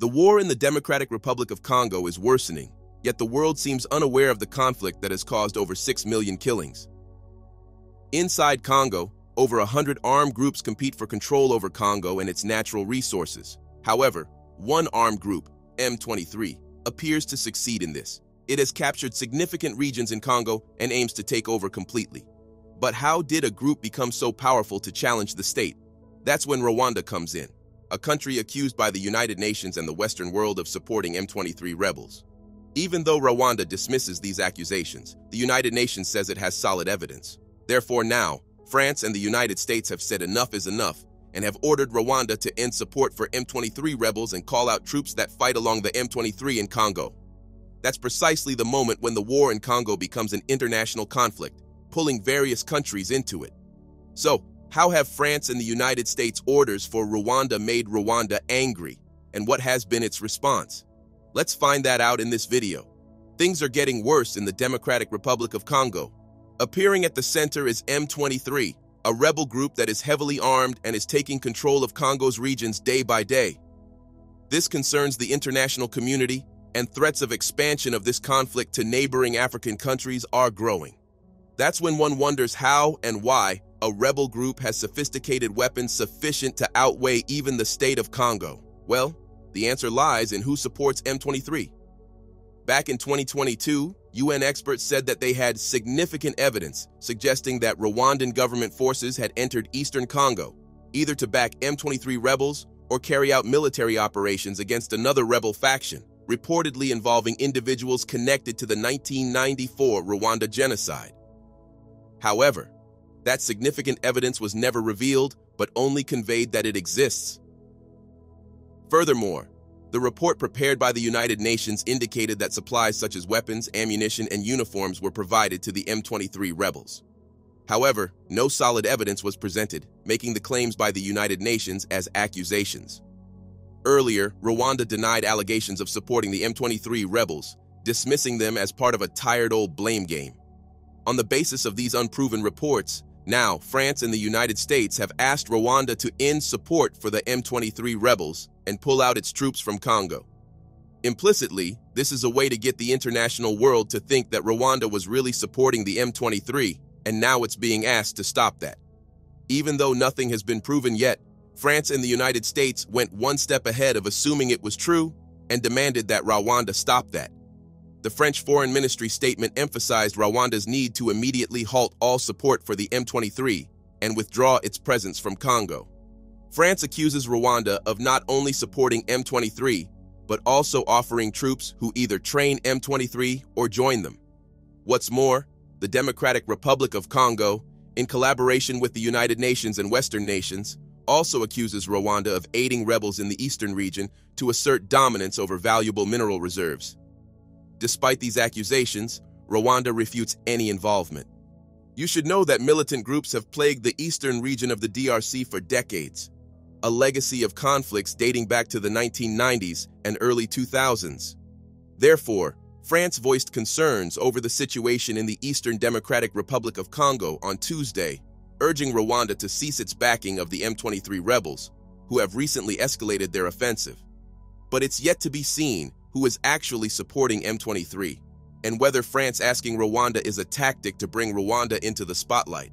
The war in the Democratic Republic of Congo is worsening, yet the world seems unaware of the conflict that has caused over 6 million killings. Inside Congo, over 100 armed groups compete for control over Congo and its natural resources. However, one armed group, M23, appears to succeed in this. It has captured significant regions in Congo and aims to take over completely. But how did a group become so powerful to challenge the state? That's when Rwanda comes in, a country accused by the United Nations and the Western world of supporting M23 rebels. Even though Rwanda dismisses these accusations, the United Nations says it has solid evidence. Therefore now, France and the United States have said enough is enough and have ordered Rwanda to end support for M23 rebels and call out troops that fight along the M23 in Congo. That's precisely the moment when the war in Congo becomes an international conflict, pulling various countries into it. So, how have France and the United States orders for Rwanda made Rwanda angry, and what has been its response? Let's find that out in this video. Things are getting worse in the Democratic Republic of Congo. Appearing at the center is M23, a rebel group that is heavily armed and is taking control of Congo's regions day by day. This concerns the international community, and threats of expansion of this conflict to neighboring African countries are growing. That's when one wonders how and why a rebel group has sophisticated weapons sufficient to outweigh even the state of Congo. Well, the answer lies in who supports M23. Back in 2022, UN experts said that they had significant evidence suggesting that Rwandan government forces had entered eastern Congo, either to back M23 rebels or carry out military operations against another rebel faction, reportedly involving individuals connected to the 1994 Rwanda genocide. However, that significant evidence was never revealed, but only conveyed that it exists. Furthermore, the report prepared by the United Nations indicated that supplies such as weapons, ammunition, and uniforms were provided to the M23 rebels. However, no solid evidence was presented, making the claims by the United Nations as accusations. Earlier, Rwanda denied allegations of supporting the M23 rebels, dismissing them as part of a tired old blame game. On the basis of these unproven reports, now France and the United States have asked Rwanda to end support for the M23 rebels and pull out its troops from Congo. Implicitly, this is a way to get the international world to think that Rwanda was really supporting the M23, and now it's being asked to stop that. Even though nothing has been proven yet, France and the United States went one step ahead of assuming it was true and demanded that Rwanda stop that. The French Foreign Ministry statement emphasized Rwanda's need to immediately halt all support for the M23 and withdraw its presence from Congo. France accuses Rwanda of not only supporting M23, but also offering troops who either train M23 or join them. What's more, the Democratic Republic of Congo, in collaboration with the United Nations and Western nations, also accuses Rwanda of aiding rebels in the eastern region to assert dominance over valuable mineral reserves. Despite these accusations, Rwanda refutes any involvement. You should know that militant groups have plagued the eastern region of the DRC for decades, a legacy of conflicts dating back to the 1990s and early 2000s. Therefore, France voiced concerns over the situation in the Eastern Democratic Republic of Congo on Tuesday, urging Rwanda to cease its backing of the M23 rebels, who have recently escalated their offensive. But it's yet to be seen who is actually supporting M23, and whether France asking Rwanda is a tactic to bring Rwanda into the spotlight.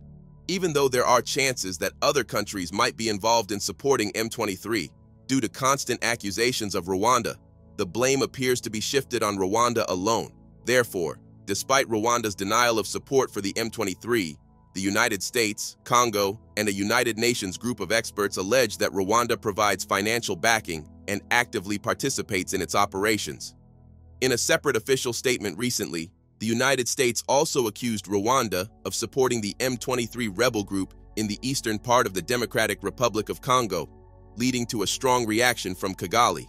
Even though there are chances that other countries might be involved in supporting M23, due to constant accusations of Rwanda, the blame appears to be shifted on Rwanda alone. Therefore, despite Rwanda's denial of support for the M23, the United States, Congo, and a United Nations group of experts allege that Rwanda provides financial backing and actively participates in its operations. In a separate official statement recently, the United States also accused Rwanda of supporting the M23 rebel group in the eastern part of the Democratic Republic of Congo, leading to a strong reaction from Kigali.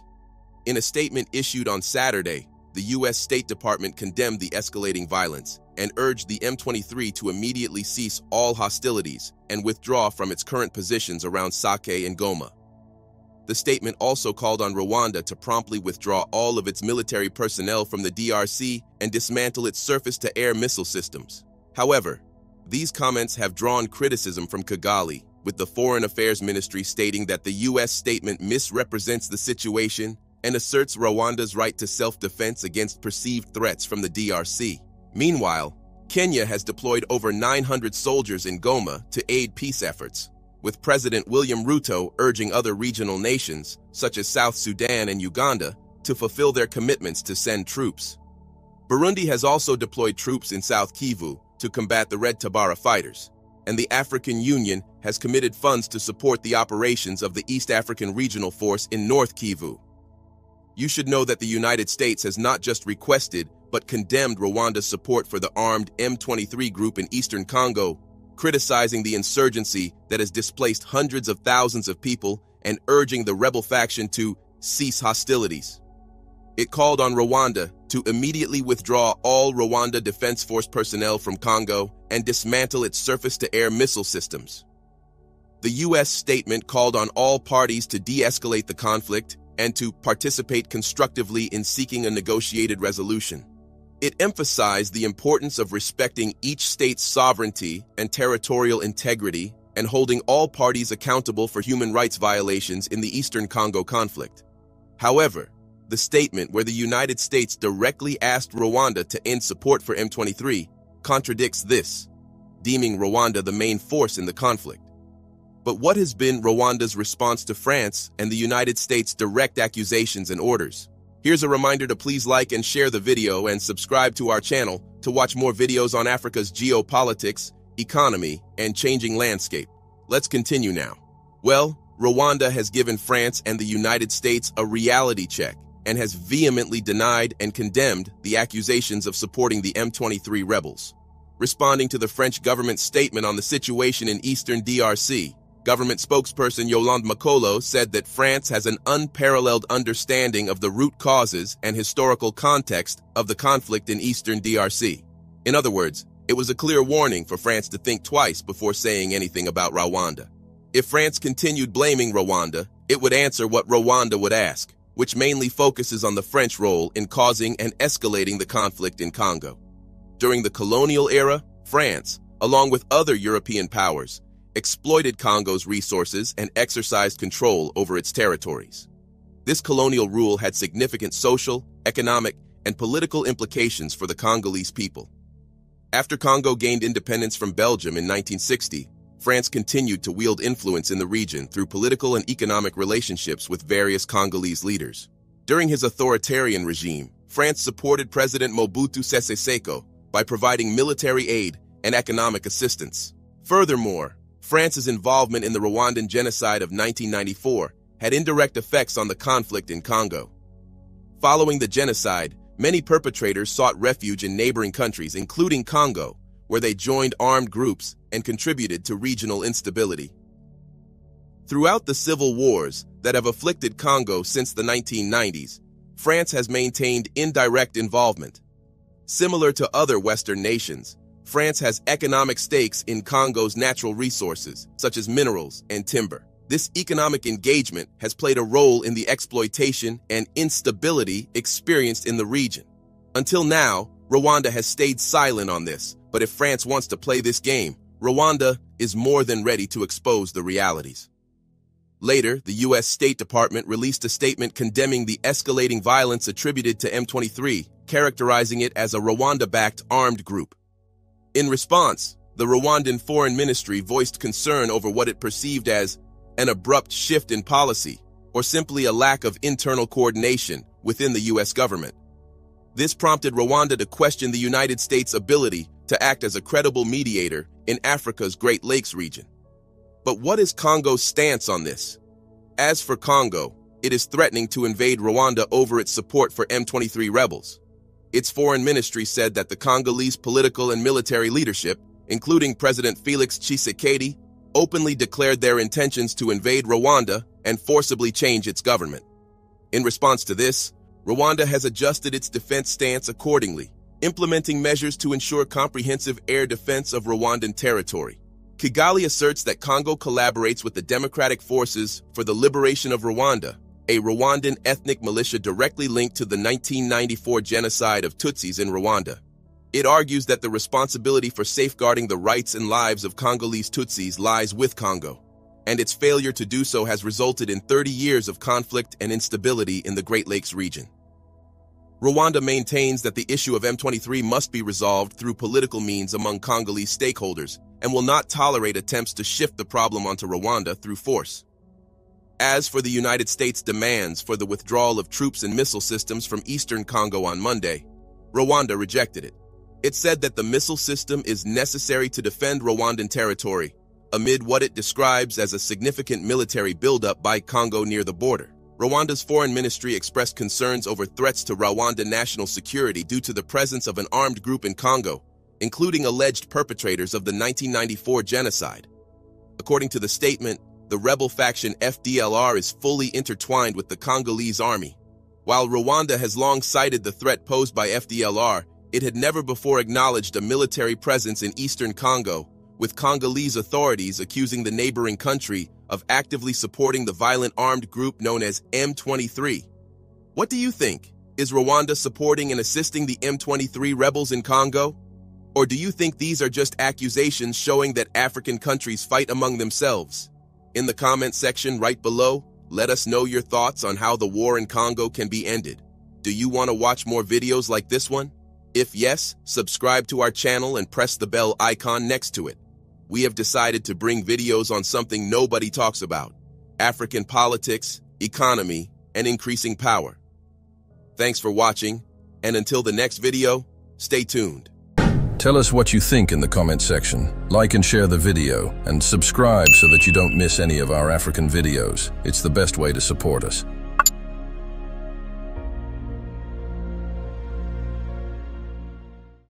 In a statement issued on Saturday, the U.S. State Department condemned the escalating violence and urged the M23 to immediately cease all hostilities and withdraw from its current positions around Sake and Goma. The statement also called on Rwanda to promptly withdraw all of its military personnel from the DRC and dismantle its surface-to-air missile systems. However, these comments have drawn criticism from Kigali, with the Foreign Affairs Ministry stating that the U.S. statement misrepresents the situation and asserts Rwanda's right to self-defense against perceived threats from the DRC. Meanwhile, Kenya has deployed over 900 soldiers in Goma to aid peace efforts, with President William Ruto urging other regional nations, such as South Sudan and Uganda, to fulfill their commitments to send troops. Burundi has also deployed troops in South Kivu to combat the Red Tabara fighters, and the African Union has committed funds to support the operations of the East African Regional Force in North Kivu. You should know that the United States has not just requested but condemned Rwanda's support for the armed M23 group in eastern Congo, criticizing the insurgency that has displaced hundreds of thousands of people and urging the rebel faction to cease hostilities. It called on Rwanda to immediately withdraw all Rwanda Defense Force personnel from Congo and dismantle its surface-to-air missile systems. The U.S. statement called on all parties to de-escalate the conflict and to participate constructively in seeking a negotiated resolution. It emphasized the importance of respecting each state's sovereignty and territorial integrity and holding all parties accountable for human rights violations in the Eastern Congo conflict. However, the statement where the United States directly asked Rwanda to end support for M23 contradicts this, deeming Rwanda the main force in the conflict. But what has been Rwanda's response to France and the United States' direct accusations and orders? Here's a reminder to please like and share the video and subscribe to our channel to watch more videos on Africa's geopolitics, economy, and changing landscape. Let's continue now. Well, Rwanda has given France and the United States a reality check and has vehemently denied and condemned the accusations of supporting the M23 rebels. Responding to the French government's statement on the situation in eastern DRC, government spokesperson Yolande Makolo said that France has an unparalleled understanding of the root causes and historical context of the conflict in eastern DRC. In other words, it was a clear warning for France to think twice before saying anything about Rwanda. If France continued blaming Rwanda, it would answer what Rwanda would ask, which mainly focuses on the French role in causing and escalating the conflict in Congo. During the colonial era, France, along with other European powers, exploited Congo's resources and exercised control over its territories. This colonial rule had significant social, economic, and political implications for the Congolese people. After Congo gained independence from Belgium in 1960, France continued to wield influence in the region through political and economic relationships with various Congolese leaders. During his authoritarian regime, France supported President Mobutu Sese Seko by providing military aid and economic assistance. Furthermore, France's involvement in the Rwandan genocide of 1994 had indirect effects on the conflict in Congo. Following the genocide, many perpetrators sought refuge in neighboring countries, including Congo, where they joined armed groups and contributed to regional instability. Throughout the civil wars that have afflicted Congo since the 1990s, France has maintained indirect involvement. Similar to other Western nations, France has economic stakes in Congo's natural resources, such as minerals and timber. This economic engagement has played a role in the exploitation and instability experienced in the region. Until now, Rwanda has stayed silent on this, but if France wants to play this game, Rwanda is more than ready to expose the realities. Later, the U.S. State Department released a statement condemning the escalating violence attributed to M23, characterizing it as a Rwanda-backed armed group. In response, the Rwandan Foreign Ministry voiced concern over what it perceived as an abrupt shift in policy or simply a lack of internal coordination within the U.S. government. This prompted Rwanda to question the United States' ability to act as a credible mediator in Africa's Great Lakes region. But what is Congo's stance on this? As for Congo, it is threatening to invade Rwanda over its support for M23 rebels. Its foreign ministry said that the Congolese political and military leadership, including President Felix Tshisekedi, openly declared their intentions to invade Rwanda and forcibly change its government. In response to this, Rwanda has adjusted its defense stance accordingly, implementing measures to ensure comprehensive air defense of Rwandan territory. Kigali asserts that Congo collaborates with the Democratic Forces for the Liberation of Rwanda, a Rwandan ethnic militia directly linked to the 1994 genocide of Tutsis in Rwanda. It argues that the responsibility for safeguarding the rights and lives of Congolese Tutsis lies with Congo. and its failure to do so has resulted in 30 years of conflict and instability in the Great Lakes region. Rwanda maintains that the issue of M23 must be resolved through political means among Congolese stakeholders and will not tolerate attempts to shift the problem onto Rwanda through force. As for the United States' demands for the withdrawal of troops and missile systems from eastern Congo on Monday, Rwanda rejected it. It said that the missile system is necessary to defend Rwandan territory, amid what it describes as a significant military buildup by Congo near the border. Rwanda's foreign ministry expressed concerns over threats to Rwandan national security due to the presence of an armed group in Congo, including alleged perpetrators of the 1994 genocide. According to the statement, the rebel faction FDLR is fully intertwined with the Congolese army. While Rwanda has long cited the threat posed by FDLR, it had never before acknowledged a military presence in eastern Congo, with Congolese authorities accusing the neighboring country of actively supporting the violent armed group known as M23. What do you think? Is Rwanda supporting and assisting the M23 rebels in Congo? Or do you think these are just accusations showing that African countries fight among themselves? In the comment section right below, let us know your thoughts on how the war in Congo can be ended. Do you want to watch more videos like this one? If yes, subscribe to our channel and press the bell icon next to it. We have decided to bring videos on something nobody talks about: African politics, economy, and increasing power. Thanks for watching, and until the next video, stay tuned. Tell us what you think in the comment section. Like and share the video, and subscribe so that you don't miss any of our African videos. It's the best way to support us.